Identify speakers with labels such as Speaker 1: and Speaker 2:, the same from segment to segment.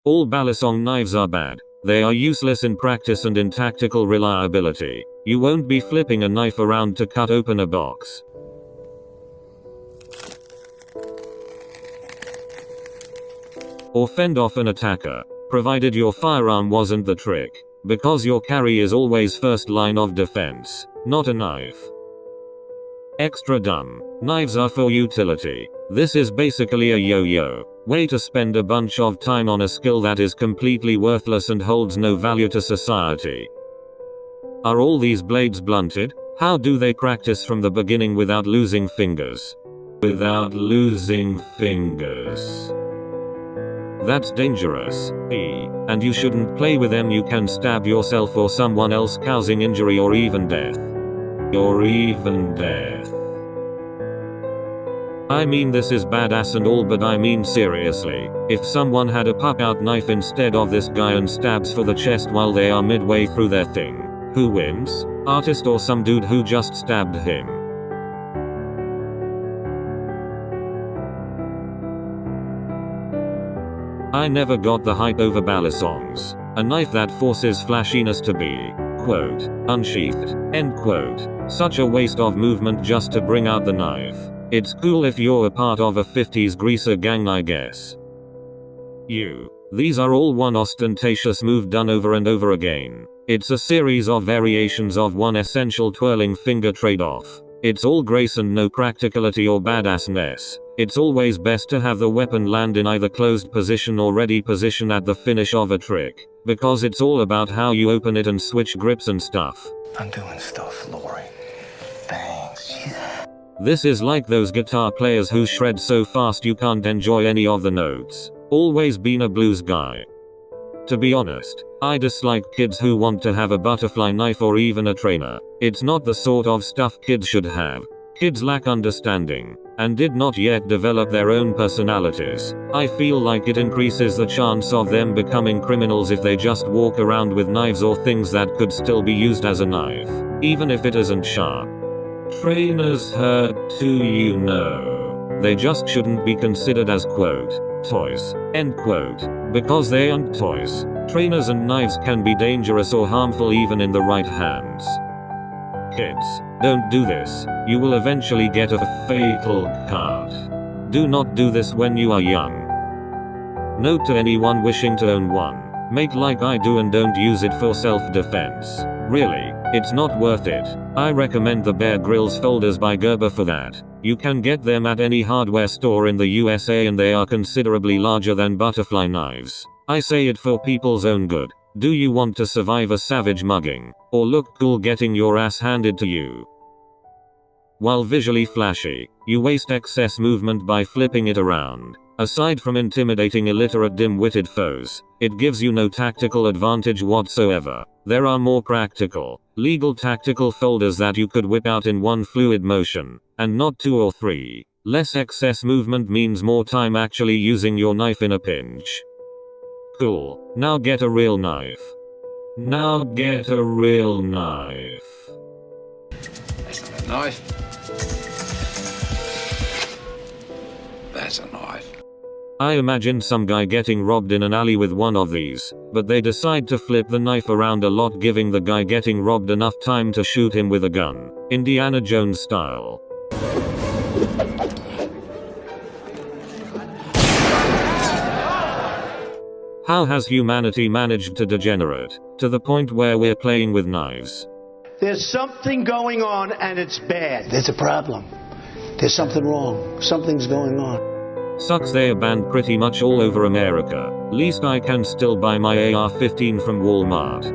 Speaker 1: All balisong knives are bad. They are useless in practice and in tactical reliability. You won't be flipping a knife around to cut open a box or fend off an attacker, provided your firearm wasn't the trick, because your carry is always first line of defense, not a knife. Extra dumb. Knives are for utility. This is basically a yo-yo way to spend a bunch of time on a skill that is completely worthless and holds no value to society. Are all these blades blunted? How do they practice from the beginning without losing fingers? Without losing fingers. That's dangerous. And you shouldn't play with them. You can stab yourself or someone else, causing injury or even death. I mean, this is badass and all, but I mean seriously, if someone had a pop-out knife instead of this guy and stabs for the chest while they are midway through their thing, who wins? Artist or some dude who just stabbed him? I never got the hype over balisongs. A knife that forces flashiness to be, quote, unsheathed, end quote. Such a waste of movement just to bring out the knife. It's cool if you're a part of a 50s greaser gang, I guess. These are all one ostentatious move done over and over again. It's a series of variations of one essential twirling finger trade-off. It's all grace and no practicality or badassness. It's always best to have the weapon land in either closed position or ready position at the finish of a trick, because it's all about how you open it and switch grips and stuff.
Speaker 2: I'm doing stuff, Lori. Thanks.
Speaker 1: This is like those guitar players who shred so fast you can't enjoy any of the notes. Always been a blues guy. To be honest, I dislike kids who want to have a butterfly knife or even a trainer. It's not the sort of stuff kids should have. Kids lack understanding, and did not yet develop their own personalities. I feel like it increases the chance of them becoming criminals if they just walk around with knives or things that could still be used as a knife, even if it isn't sharp. Trainers hurt too, you know. They just shouldn't be considered as, quote, toys, end quote, because they aren't toys. Trainers and knives can be dangerous or harmful even in the right hands. Kids, don't do this. You will eventually get a fatal cut. Do not do this when you are young. Note to anyone wishing to own one. Make like I do and don't use it for self-defense. Really, it's not worth it. I recommend the Bear Grylls folders by Gerber for that. You can get them at any hardware store in the USA and they are considerably larger than butterfly knives. I say it for people's own good. Do you want to survive a savage mugging, or look cool getting your ass handed to you? While visually flashy, you waste excess movement by flipping it around. Aside from intimidating illiterate dim-witted foes, it gives you no tactical advantage whatsoever. There are more practical, legal tactical folders that you could whip out in one fluid motion, and not two or three. Less excess movement means more time actually using your knife in a pinch. Cool. Now get a real knife. Now get a real knife.
Speaker 2: That's not a knife. That's a knife.
Speaker 1: I imagine some guy getting robbed in an alley with one of these, but they decide to flip the knife around a lot, giving the guy getting robbed enough time to shoot him with a gun, Indiana Jones style. How has humanity managed to degenerate to the point where we're playing with knives?
Speaker 3: There's something going on and it's bad.
Speaker 4: There's a problem. There's something wrong. Something's going on.
Speaker 1: Sucks they are banned pretty much all over America. Least I can still buy my AR-15 from Walmart.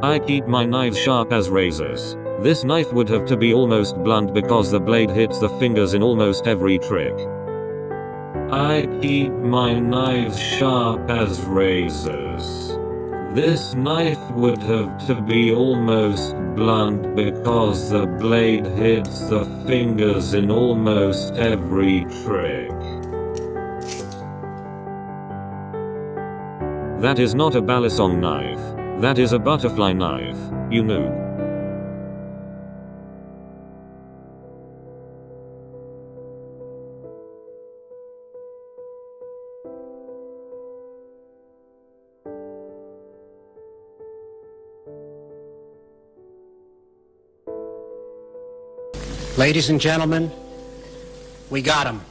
Speaker 1: I keep my knives sharp as razors. This knife would have to be almost blunt because the blade hits the fingers in almost every trick. I keep my knives sharp as razors. This knife would have to be almost blunt because the blade hits the fingers in almost every trick. That is not a balisong knife. That is a butterfly knife, you noob.
Speaker 5: Ladies and gentlemen, we got him.